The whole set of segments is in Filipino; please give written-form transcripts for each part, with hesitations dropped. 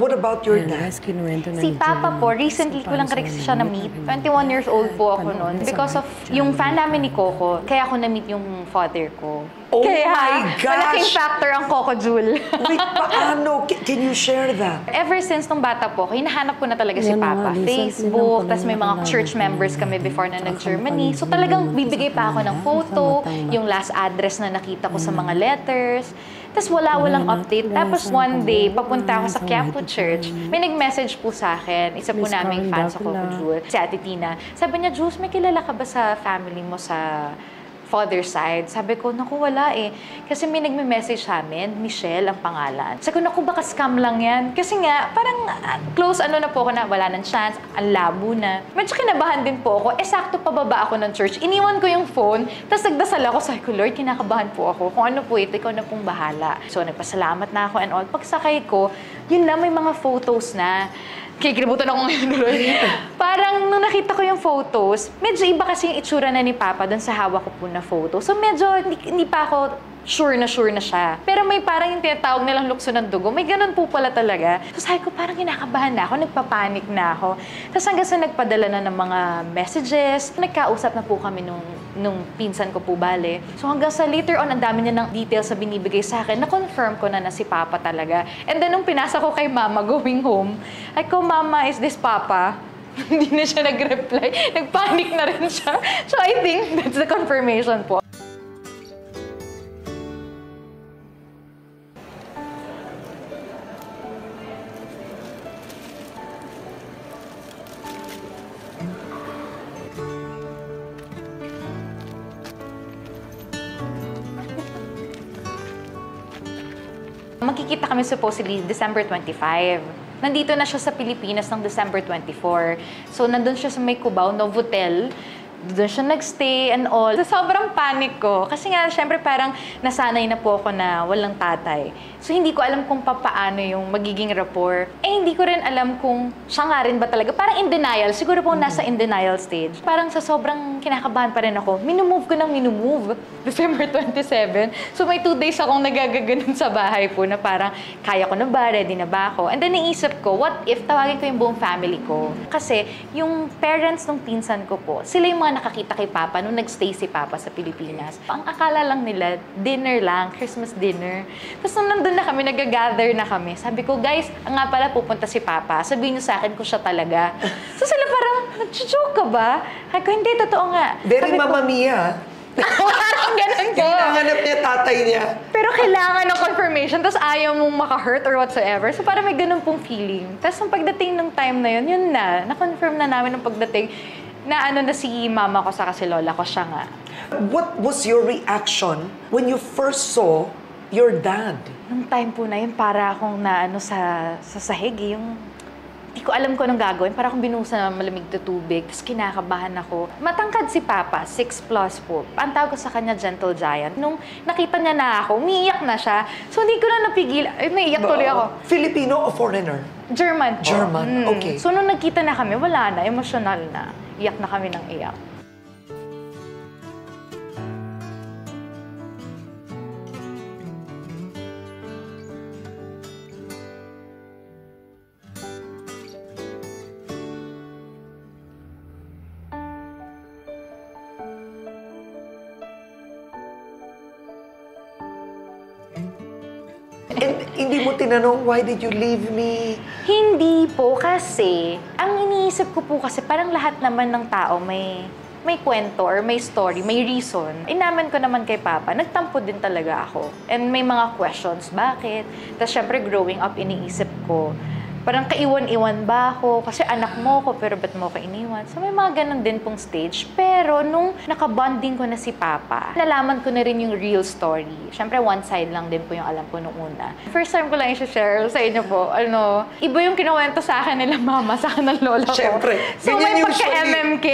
What about your dad? Si Papa po, recently ko lang kasi siya na-meet. 21 years old po ako noon. Because of yung fan namin ni Coco, kaya ako na-meet yung father ko. Oh kaya, my gosh! malaking factor ang Coco Jewel. Wait, paano? Can you share that? Ever since nung bata po, hinahanap ko na talaga si Papa. Facebook, tas may mga church members kami before na nag-Germany. So talagang bibigay pa ako ng photo, yung last address na nakita ko sa mga letters. Tapos walang update. Tapos one day, papunta ako sa Quiapo Church. May nag-message po sa akin, isa po naming fan sa Coco Jewel, si Ate Tina. Sabi niya, Jules, may kilala ka ba sa family mo sa father side? Sabi ko, naku, wala eh. Kasi may nagme-message sa amin, Michelle ang pangalan. Sabi ko, naku, baka scam lang yan. Kasi nga, parang close na po ako na wala nang chance, ang labo na. Medyo kinabahan din po ako. Sakto pababa ako ng church. Iniwan ko yung phone, tapos nagdasal ako. Sabi ko, Lord, kinakabahan po ako. Kung ano po ito, ikaw na pong bahala. So, nagpasalamat na ako and all. Pagsakay ko, yun na, may mga photos na. Kikilibutan ako ngayon, Lord. Parang nung nakita ko yung photos, medyo iba kasi yung itsura na ni Papa doon sa hawak ko po na photo. So medyo hindi pa ako sure na siya. Pero may parang yung tinatawag nilang lukso ng dugo. May ganun po pala talaga. So sabi ko, parang kinakabahan na ako, nagpapanik na ako. Tapos hanggang sa nagpadala na ng mga messages, nagkausap na po kami nung pinsan ko po bale. So hanggang sa later on, ang dami niya ng details na binibigay sa akin, na-confirm ko na si Papa talaga. And then nung pinasa ko kay Mama going home, ay ko, Mama, is this Papa? Hindi na siya nag-reply. Nagpanic na rin siya. So I think that's the confirmation po. Magkikita kami supposedly December 25. Nandito na siya sa Pilipinas ng December 24. So, nandun siya sa may Cubao, Novotel. Doon siya nagstay and all. So, sobrang panic ko. Kasi nga, syempre parang nasanay na po ako na walang tatay. So, hindi ko alam kung paano yung magiging rapport. Hindi ko rin alam kung siya nga rin ba talaga. Parang in denial. Siguro po nasa in denial stage. Parang sa sobrang kinakabahan pa rin ako, minumove ko ng minumove. December 27. So, may 2 days akong nagagaganon sa bahay po na parang, kaya ko na ba? Ready na ba ako? And then, naisip ko, what if tawagin ko yung buong family ko? Kasi, yung parents ng pinsan ko po, sila yung mga nakakita kay Papa nung nagstay si Papa sa Pilipinas. Ang akala lang nila, dinner lang, Christmas dinner. Tapos nung nandun na kami, nag-gather na kami. Sabi ko, guys, nga pala pupunta si Papa. Sabihin niyo sa akin kung siya talaga. So sila parang, nag-joke ka ba? Sabi ko, hindi, totoo nga. Very Mamma Mia. Parang ganun ko. Hinahanap niya tatay niya. Pero kailangan ng confirmation, tapos ayaw mong maka-hurt or whatsoever. So parang may ganun pong feeling. Tapos nung pagdating ng time na yun, yun na. Na-confirm na namin ng pagdating na ano na si mama ko saka si lola ko, siya nga. What was your reaction when you first saw your dad? Nung time po na yun, para akong naano sa sahig, yung hindi ko alam kung anong gagawin. Para akong binuhusan ng malamig na tubig, tapos kinakabahan ako. Matangkad si Papa, 6+ po. Ang tawag ko sa kanya, gentle giant. Nung nakita niya na ako, umiiyak na siya. So hindi ko na napigil. Ay, naiiyak tuloy ako. Filipino o foreigner? German po. German, okay. So nung nagkita na kami, wala na, emotional na. Iyak na kami ng iyak. And hindi mo tinanong, why did you leave me? Hindi po kasi, ang iniisip ko po kasi parang lahat naman ng tao may kwento or may story, may reason. Inamin ko naman kay Papa, nagtampo din talaga ako. And may mga questions, bakit? Tapos syempre growing up, iniisip ko, parang kaiwan-iwan ba ako? Kasi anak mo ko, pero ba't mo ko iniwan? So may mga ganun din pong stage. Pero nung nakabonding ko na si Papa, nalaman ko na rin yung real story. Siyempre one side lang din po yung alam ko nung una. First time ko lang i-share sa inyo po, iba yung kinuwento sa akin nila mama, sa akin ng lola ko. Siyempre, so may pagka-MMK.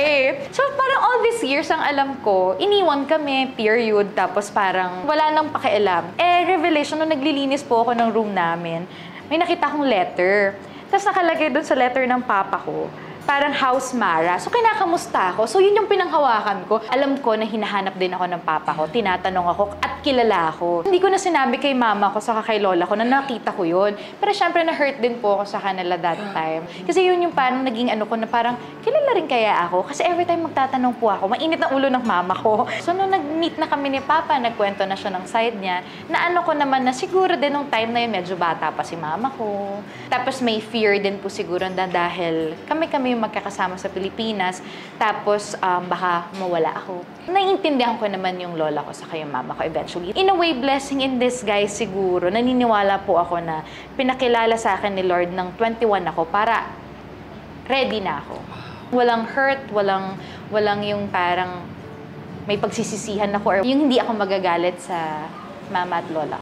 So parang all these years ang alam ko, iniwan kami, period, tapos parang wala nang pakialam. Revelation, nung naglilinis po ako ng room namin, may nakita akong letter. Tapos nakalagay doon sa letter ng Papa ko, parang House Mara. So kinakamusta ako. So yun yung pinanghawakan ko. Alam ko na hinahanap din ako ng Papa ko. Tinatanong ako at kilala ako. Hindi ko na sinabi kay mama ko saka kay lola ko na nakita ko yun. Pero syempre na-hurt din po ako sa kanila that time. Kasi yun yung parang naging ano ko na parang kilala rin kaya ako. Kasi every time magtatanong po ako, mainit ang ulo ng mama ko. So nung nag-meet na kami ni Papa, nagkwento na siya ng side niya, na ano ko naman na siguro din nung time na yun, medyo bata pa si mama ko. Tapos may fear din po siguro na dahil kami yung magkakasama sa Pilipinas, tapos baka mawala ako. Naiintindihan ko naman yung lola ko sa yung mama ko eventually. In a way, blessing in disguise siguro. Naniniwala po ako na pinakilala sa akin ni Lord ng 21 ako para ready na ako. Walang hurt, walang yung parang may pagsisisihan ako or yung hindi ako magagalit sa mama at lola.